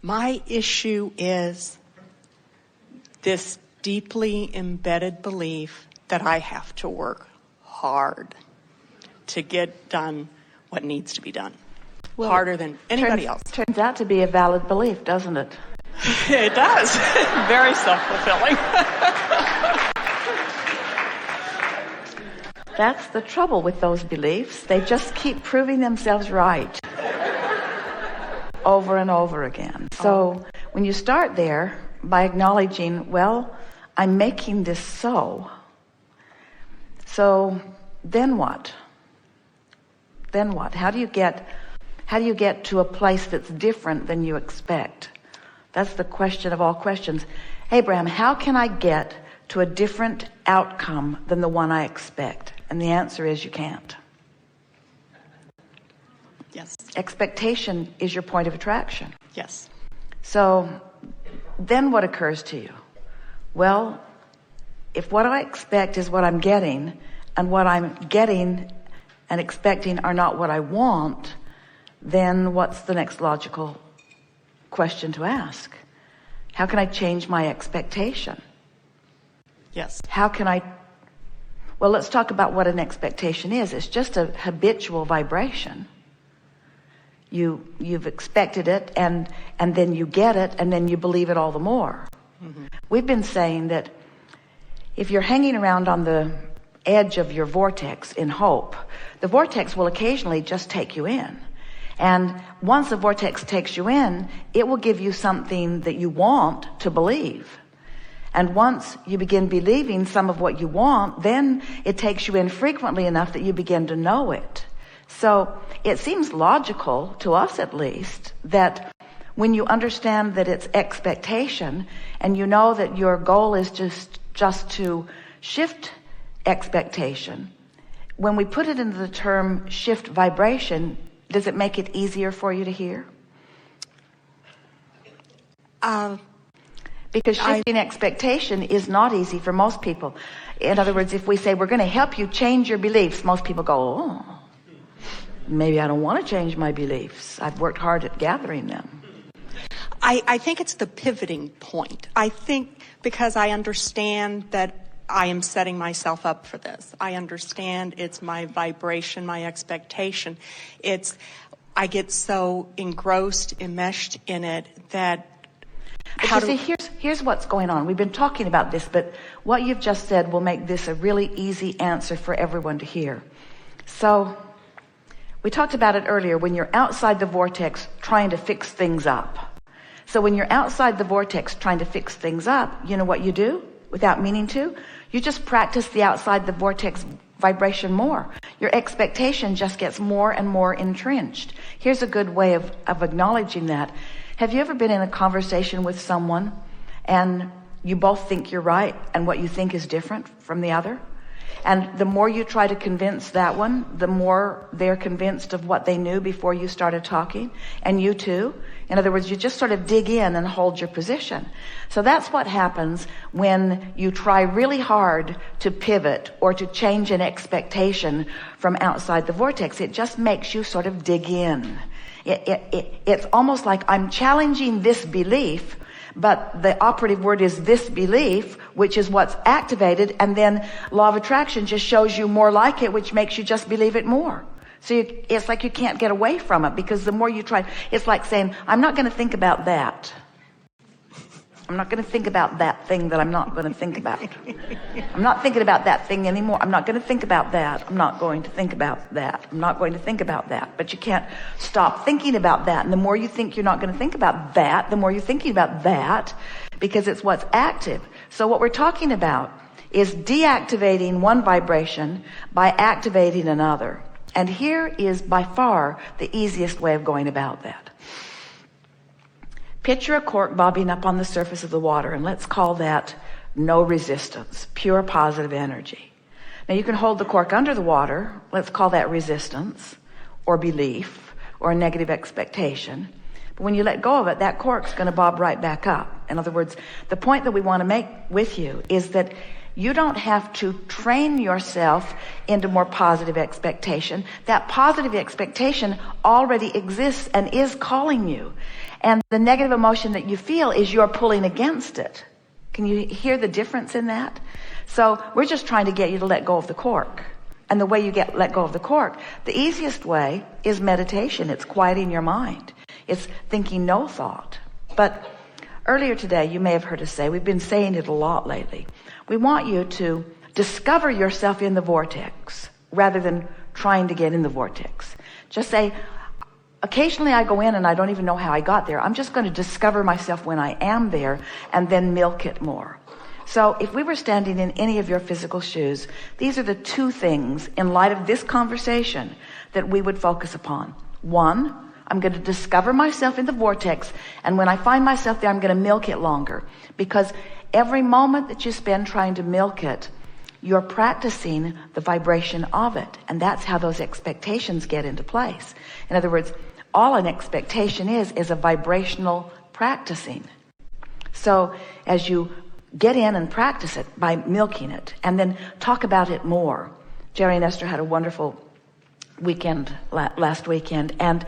My issue is this deeply embedded belief that I have to work hard to get done what needs to be done. Well, harder than anybody else. Turns out to be a valid belief, doesn't it? It does. Very self-fulfilling. That's the trouble with those beliefs. They just keep proving themselves right over and over again. So when you start there by acknowledging, well, I'm making this so then what? Then what? How do you get to a place that's different than you expect? That's the question of all questions. Abraham, how can I get to a different outcome than the one I expect? And the answer is you can't. Yes. Expectation is your point of attraction. Yes. So then what occurs to you? Well, if what I expect is what I'm getting, and what I'm getting and expecting are not what I want, then what's the next logical question to ask? How can I change my expectation? Yes. How can I... Well, let's talk about what an expectation is. It's just a habitual vibration. You've expected it, and then you get it, and then you believe it all the more. Mm-hmm. We've been saying that if you're hanging around on the edge of your vortex in hope, the vortex will occasionally just take you in. And once the vortex takes you in, it will give you something that you want to believe. And once you begin believing some of what you want, then it takes you in frequently enough that you begin to know it. So it seems logical, to us at least, that when you understand that it's expectation, and you know that your goal is just to shift expectation, when we put it into the term shift vibration, does it make it easier for you to hear? Because shifting expectation is not easy for most people. In other words, if we say we're going to help you change your beliefs, most people go, oh, maybe I don't want to change my beliefs. I've worked hard at gathering them. I think it's the pivoting point. I think because I understand that I am setting myself up for this. I understand it's my vibration, my expectation. I get so engrossed, enmeshed in it that... Here's what's going on. We've been talking about this, but what you've just said will make this a really easy answer for everyone to hear. So we talked about it earlier, when you're outside the vortex trying to fix things up. So when you're outside the vortex trying to fix things up, you know what you do without meaning to? You just practice the outside the vortex vibration more. Your expectation just gets more and more entrenched. Here's a good way of acknowledging that. Have you ever been in a conversation with someone and you both think you're right and what you think is different from the other? And the more you try to convince that one, the more they're convinced of what they knew before you started talking. And you too. In other words, you just sort of dig in and hold your position. So that's what happens when you try really hard to pivot or to change an expectation from outside the vortex. It just makes you sort of dig in. It's almost like I'm challenging this belief, but the operative word is this belief, which is what's activated, and then law of attraction just shows you more like it, which makes you just believe it more. So it's like you can't get away from it, because the more you try, it's like saying, I'm not going to think about that. I'm not going to think about that thing that I'm not going to think about. I'm not thinking about that thing anymore. I'm not going to think about that. I'm not going to think about that. I'm not going to think about that. But you can't stop thinking about that. And the more you think you're not going to think about that, the more you're thinking about that, because it's what's active. So what we're talking about is deactivating one vibration by activating another. And here is by far the easiest way of going about that. Picture a cork bobbing up on the surface of the water, and let's call that no resistance, pure positive energy. Now you can hold the cork under the water. Let's call that resistance or belief or a negative expectation. But when you let go of it, that cork's going to bob right back up. In other words, the point that we want to make with you is that you don't have to train yourself into more positive expectation. That positive expectation already exists and is calling you. And the negative emotion that you feel is you're pulling against it. Can you hear the difference in that? So we're just trying to get you to let go of the cork. And the way you let go of the cork, the easiest way is meditation. It's quieting your mind. It's thinking no thought. But earlier today, you may have heard us say, we've been saying it a lot lately, we want you to discover yourself in the vortex rather than trying to get in the vortex. Just say, occasionally I go in and I don't even know how I got there. I'm just going to discover myself when I am there and then milk it more. So if we were standing in any of your physical shoes, these are the two things in light of this conversation that we would focus upon. One, I'm going to discover myself in the vortex, and when I find myself there, I'm going to milk it longer, because every moment that you spend trying to milk it, you're practicing the vibration of it, and that's how those expectations get into place. In other words, all an expectation is a vibrational practicing. So as you get in and practice it by milking it, and then talk about it more. Jerry and Esther had a wonderful weekend last weekend, and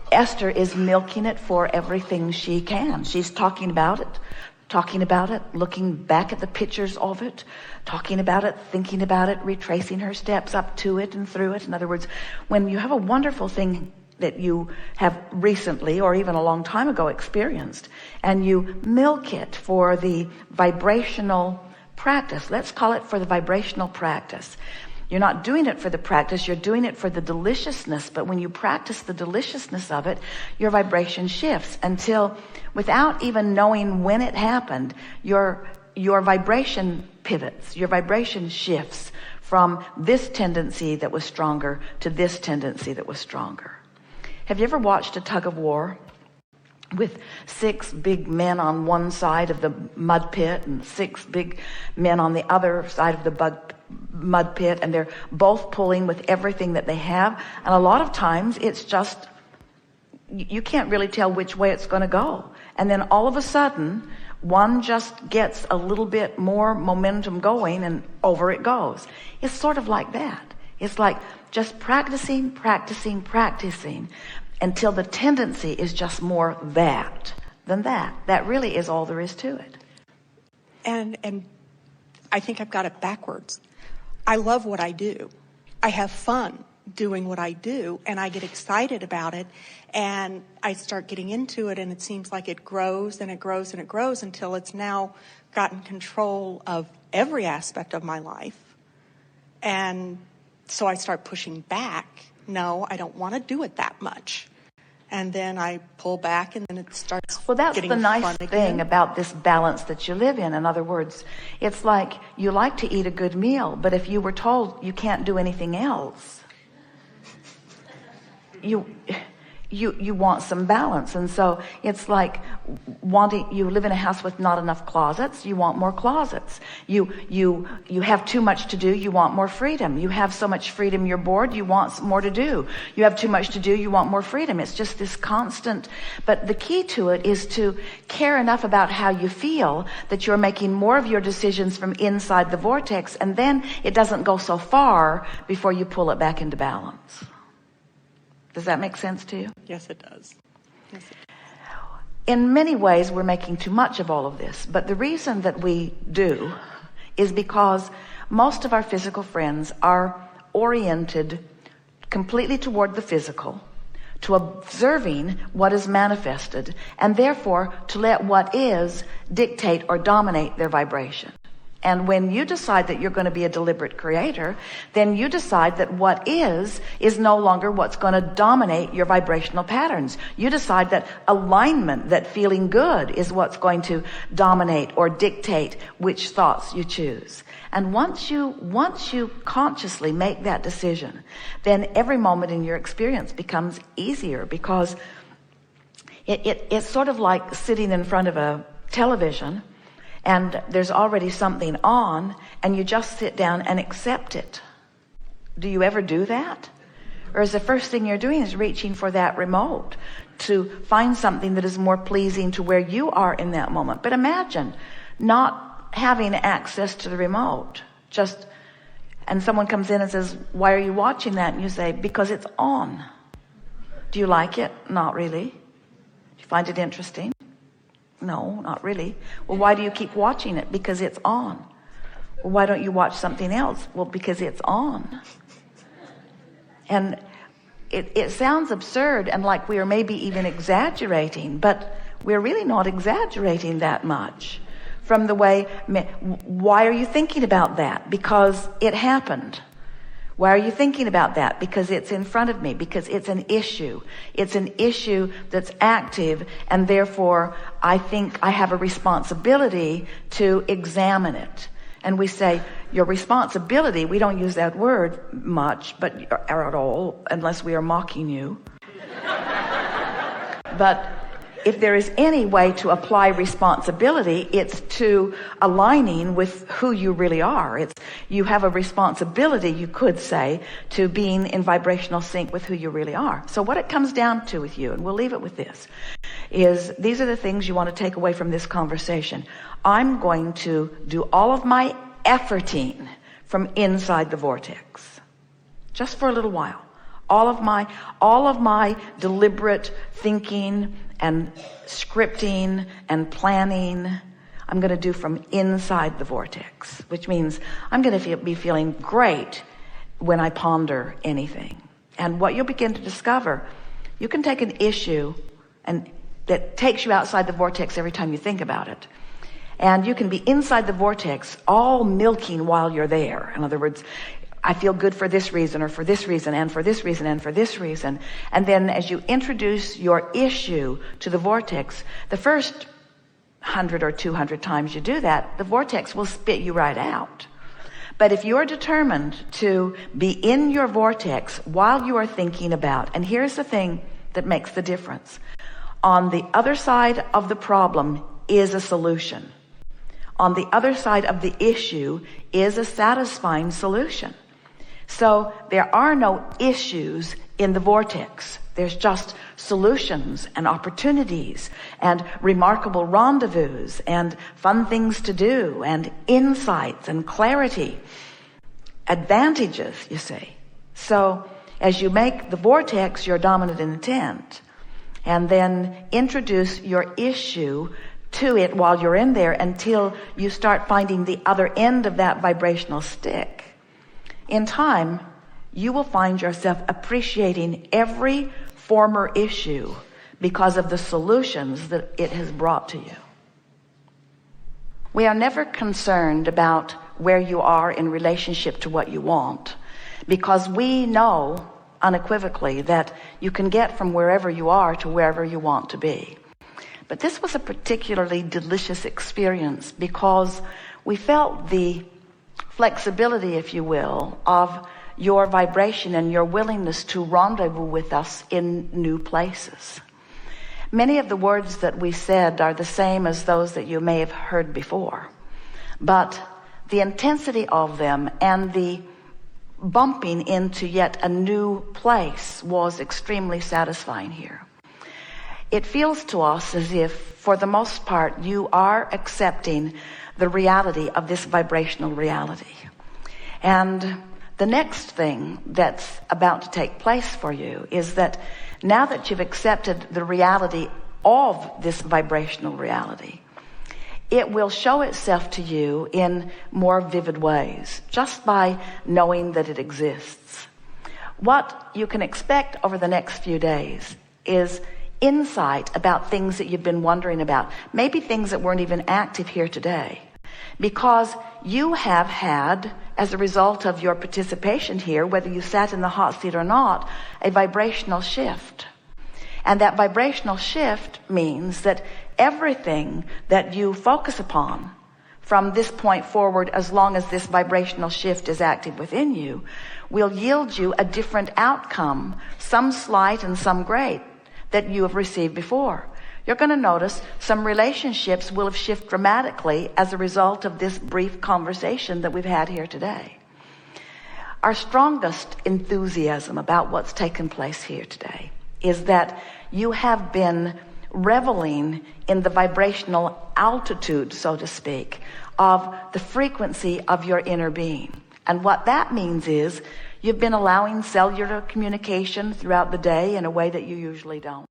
Esther is milking it for everything she can. She's talking about it, looking back at the pictures of it, talking about it, thinking about it, retracing her steps up to it and through it. In other words, when you have a wonderful thing that you have recently or even a long time ago experienced, and you milk it for the vibrational practice, let's call it for the vibrational practice. You're not doing it for the practice, you're doing it for the deliciousness. But when you practice the deliciousness of it, your vibration shifts until, without even knowing when it happened, your vibration pivots, your vibration shifts from this tendency that was stronger to this tendency that was stronger. Have you ever watched a tug of war with 6 big men on one side of the mud pit and 6 big men on the other side of the mud pit, and they're both pulling with everything that they have? And a lot of times it's just, you can't really tell which way it's going to go. And then all of a sudden, one just gets a little bit more momentum going and over it goes. It's sort of like that. It's like just practicing until the tendency is just more that than that. That really is all there is to it. And I think I've got it backwards. I love what I do. I have fun doing what I do, and I get excited about it, and I start getting into it, and it seems like it grows and it grows and it grows until it's now gotten control of every aspect of my life. And so I start pushing back. No, I don't want to do it that much. And then I pull back, and then it starts. Well, that's getting the nice fun thing again. about this balance that you live in. In other words, it's like you like to eat a good meal, but if you were told you can't do anything else, you want some balance. And so it's like you live in a house with not enough closets, you want more closets. You have too much to do, you want more freedom. You have so much freedom, you're bored, you want more to do. You have too much to do, you want more freedom. It's just this constant. But the key to it is to care enough about how you feel that you're making more of your decisions from inside the vortex, and then it doesn't go so far before you pull it back into balance. Does that make sense to you? Yes, it does. Yes, it does. In many ways, we're making too much of all of this. But the reason that we do is because most of our physical friends are oriented completely toward the physical, to observing what is manifested, and therefore to let what is dictate or dominate their vibration. And when you decide that you're going to be a deliberate creator, then you decide that what is no longer what's going to dominate your vibrational patterns. You decide that alignment, that feeling good, is what's going to dominate or dictate which thoughts you choose. And once you consciously make that decision, then every moment in your experience becomes easier, because it's sort of like sitting in front of a television and there's already something on, and you just sit down and accept it. Do you ever do that? Or is the first thing you're doing is reaching for that remote to find something that is more pleasing to where you are in that moment? But imagine not having access to the remote, and someone comes in and says, "Why are you watching that?" And you say, "Because it's on." Do you like it? Not really. Do you Find it interesting? No, not really. Well, why do you keep watching it? Because it's on. Well, why don't you watch something else? Well, because it's on. And it sounds absurd and like we are maybe even exaggerating, but we're really not exaggerating that much. From the way, why are you thinking about that? Because it happened. Why are you thinking about that? Because it's in front of me, because it's an issue. It's an issue that's active, and therefore I think I have a responsibility to examine it. And we say, your responsibility, we don't use that word much, or at all, unless we are mocking you. But if there is any way to apply responsibility, it's to aligning with who you really are. You have a responsibility, you could say, to being in vibrational sync with who you really are. So what it comes down to with you, and we'll leave it with this, is these are the things you want to take away from this conversation. I'm going to do all of my efforting from inside the vortex, just for a little while. All of my deliberate thinking and scripting and planning, I'm going to do from inside the vortex, which means I'm going to be feeling great when I ponder anything. And what you'll begin to discover, you can take an issue and that takes you outside the vortex every time you think about it. And you can be inside the vortex all milking while you're there. In other words, I feel good for this reason, or for this reason, and for this reason, and for this reason. And then as you introduce your issue to the vortex, the first 100 or 200 times you do that, the vortex will spit you right out. But if you're determined to be in your vortex while you are thinking about, and here's the thing that makes the difference. On the other side of the problem is a solution. On the other side of the issue is a satisfying solution. So there are no issues in the vortex. There's just solutions and opportunities and remarkable rendezvous and fun things to do and insights and clarity. Advantages, you see. So as you make the vortex your dominant intent and then introduce your issue to it while you're in there until you start finding the other end of that vibrational stick, in time, you will find yourself appreciating every former issue because of the solutions that it has brought to you. We are never concerned about where you are in relationship to what you want, because we know unequivocally that you can get from wherever you are to wherever you want to be. But this was a particularly delicious experience because we felt the flexibility, if you will, of your vibration and your willingness to rendezvous with us in new places. Many of the words that we said are the same as those that you may have heard before, but the intensity of them and the bumping into yet a new place was extremely satisfying here. It feels to us as if, for the most part, you are accepting the reality of this vibrational reality. And the next thing that's about to take place for you is that now that you've accepted the reality of this vibrational reality, it will show itself to you in more vivid ways, just by knowing that it exists. What you can expect over the next few days is insight about things that you've been wondering about, maybe things that weren't even active here today, because you have had, as a result of your participation here, whether you sat in the hot seat or not, a vibrational shift. And that vibrational shift means that everything that you focus upon from this point forward, as long as this vibrational shift is active within you, will yield you a different outcome, some slight and some great, that you have received before. You're going to notice some relationships will have shifted dramatically as a result of this brief conversation that we've had here today. Our strongest enthusiasm about what's taken place here today is that you have been reveling in the vibrational altitude, so to speak, of the frequency of your inner being. And what that means is you've been allowing cellular communication throughout the day in a way that you usually don't.